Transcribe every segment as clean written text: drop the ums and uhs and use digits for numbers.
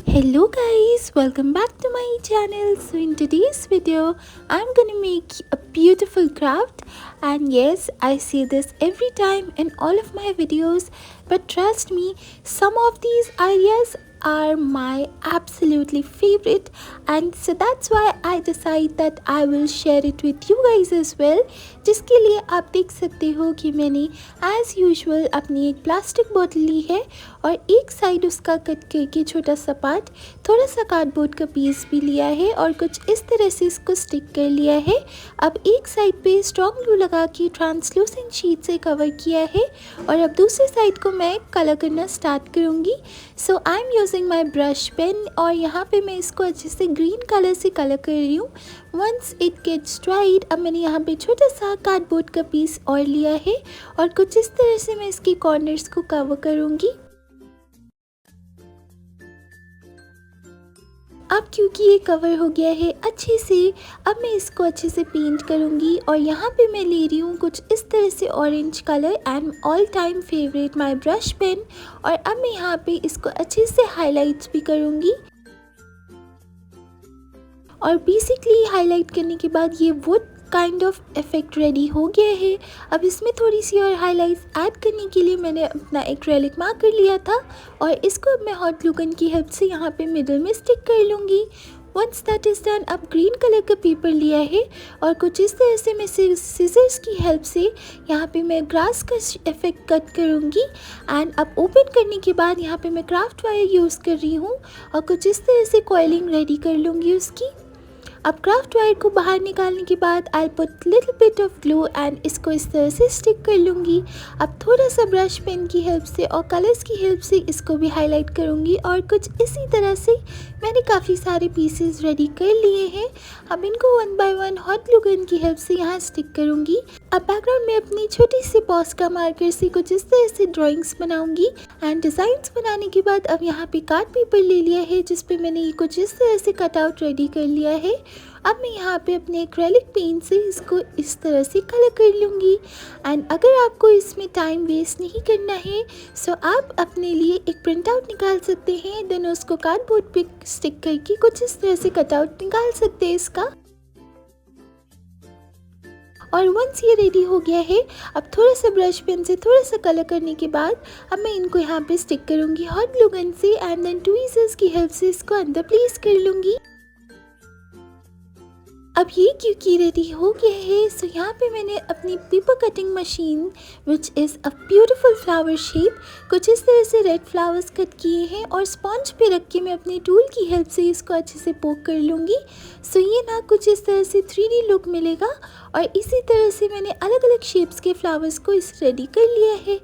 Hello guys, welcome back to my channel. So in today's video I'm gonna make a beautiful craft, and yes, I say this every time in all of my videos, but trust me, some of these ideas are my absolutely favorite, and so that's why I decide that I will share it with you guys as well. जिसके लिए आप देख सकते हो कि मैंने as usual अपनी एक प्लास्टिक बोतल ली है और एक साइड उसका कट करके छोटा सा पार्ट, थोड़ा सा कार्डबोर्ड का पीस भी लिया है और कुछ इस तरह से इसको स्टिक कर लिया है। अब एक साइड पे स्ट्रॉन्ग ग्लू लगा के ट्रांसलूसेंट शीट से कवर किया है और अब दूसरी साइड को मैं कलर करना स्टार्ट करूँगी। So I am using my brush pen और यहाँ पे मैं इसको अच्छे से ग्रीन कलर से कलर कर रही हूँ। वंस इट गेट्स ड्राइड, अब मैंने यहाँ पे छोटा सा कार्डबोर्ड का पीस और लिया है और कुछ इस तरह से मैं इसके कॉर्नर्स को कवर करूँगी। अब क्योंकि ये कवर हो गया है अच्छे से, अब मैं इसको अच्छे से पेंट करूँगी और यहाँ पे मैं ले रही हूँ कुछ इस तरह से orange colour and all time favourite my brush pen, और अब मैं यहाँ पे इसको अच्छे से हाईलाइट्स भी करूँगी। और बेसिकली हाईलाइट करने के बाद ये would kind of effect ready हो गया है। अब इसमें थोड़ी सी और हाईलाइट्स ऐड करने के लिए मैंने अपना एक्रेलिक मार्कर लिया था और इसको अब मैं हॉट ग्लू गन की हेल्प से यहाँ पे मिडिल में स्टिक कर लूँगी। वंस दैट इज़ डन, अब ग्रीन कलर का पेपर लिया है और कुछ इस तरह से मैं सीजर्स की हेल्प से यहाँ पे मैं ग्रास का इफेक्ट कट करूँगी। एंड अब ओपन करने के बाद यहाँ पे मैं क्राफ्ट वायर यूज़ कर रही हूँ और कुछ इस तरह से कॉइलिंग रेडी कर लूँगी उसकी। अब क्राफ्ट वायर को बाहर निकालने के बाद I put little bit of glue and इसको इस तरह से स्टिक कर लूँगी। अब थोड़ा सा ब्रश पेन की हेल्प से और कलर्स की हेल्प से इसको भी हाईलाइट करूँगी और कुछ इसी तरह से मैंने काफ़ी सारे पीसेस रेडी कर लिए हैं। अब इनको one by one hot glue gun की हेल्प से यहाँ स्टिक करूँगी। अब बैकग्राउंड में अपनी छोटी सी पॉस्का मार्कर से कुछ इस तरह से ड्राइंग्स बनाऊँगी एंड डिज़ाइंस बनाने के बाद अब यहाँ पे कार्ड पेपर ले लिया है जिस पे मैंने ये कुछ इस तरह से कटआउट रेडी कर लिया है। अब मैं यहाँ पे अपने एक्रेलिक पेंट से इसको इस तरह से कलर कर लूँगी। एंड अगर आपको इसमें टाइम वेस्ट नहीं करना है सो आप अपने लिए एक प्रिंट आउट निकाल सकते हैं, देन उसको कार्डबोर्ड पे स्टिक करके कुछ इस तरह से कटआउट निकाल सकते हैं इसका। और वंस ये रेडी हो गया है, अब थोड़ा सा ब्रश पेन से थोड़ा सा कलर करने के बाद अब मैं इनको यहाँ पे स्टिक करूँगी हॉट ग्लू गन से एंड देन ट्वीज़र्स की हेल्प से इसको अंदर प्लेस कर लूँगी। अब ये क्योंकि रेडी हो गया है सो यहाँ पे मैंने अपनी paper cutting machine which is a beautiful flower shape कुछ इस तरह से रेड फ्लावर्स कट किए हैं और स्पॉन्ज पे रख के मैं अपनी टूल की हेल्प से इसको अच्छे से पोक कर लूँगी। सो ये ना कुछ इस तरह से 3D लुक मिलेगा और इसी तरह से मैंने अलग अलग शेप्स के फ्लावर्स को इस रेडी कर लिया है।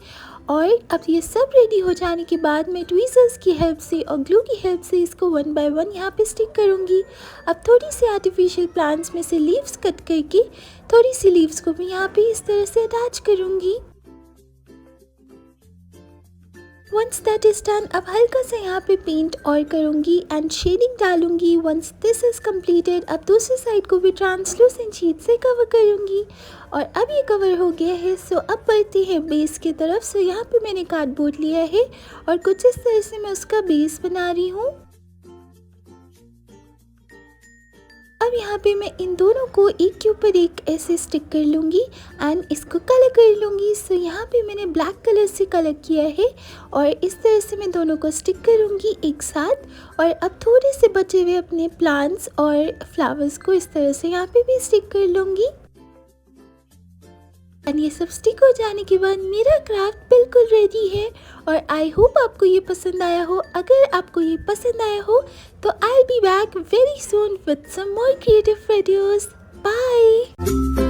और अब ये सब रेडी हो जाने के बाद मैं ट्वीज़र्स की हेल्प से और ग्लू की हेल्प से इसको वन बाय वन यहाँ पे स्टिक करूँगी। अब थोड़ी सी आर्टिफिशियल प्लांट्स में से लीव्स कट करके थोड़ी सी लीव्स को भी यहाँ पे इस तरह से अटैच करूँगी। वंस दैट इज़ डन, अब हल्का सा यहाँ पे पेंट और करूँगी एंड शेडिंग डालूँगी। वंस दिस इज़ कम्प्लीटेड, अब दूसरी साइड को भी ट्रांसलूसेंट शीट से कवर करूँगी और अब ये कवर हो गया है। सो अब बढ़ते हैं बेस की तरफ। सो यहाँ पे मैंने कार्डबोर्ड लिया है और कुछ इस तरह से मैं उसका बेस बना रही हूँ। अब यहाँ पे मैं इन दोनों को एक के ऊपर एक ऐसे स्टिक कर लूँगी एंड इसको कलर कर लूँगी। सो यहाँ पे मैंने ब्लैक कलर से कलर किया है और इस तरह से मैं दोनों को स्टिक करूँगी एक साथ। और अब थोड़े से बचे हुए अपने प्लांट्स और फ्लावर्स को इस तरह से यहाँ पे भी स्टिक कर लूँगी। एंड ये सब स्टिक हो जाने के बाद मेरा क्राफ्ट बिल्कुल रेडी है और आई होप आपको ये पसंद आया हो। अगर आपको ये पसंद आया हो तो I will be back very soon with some more creative videos. Bye.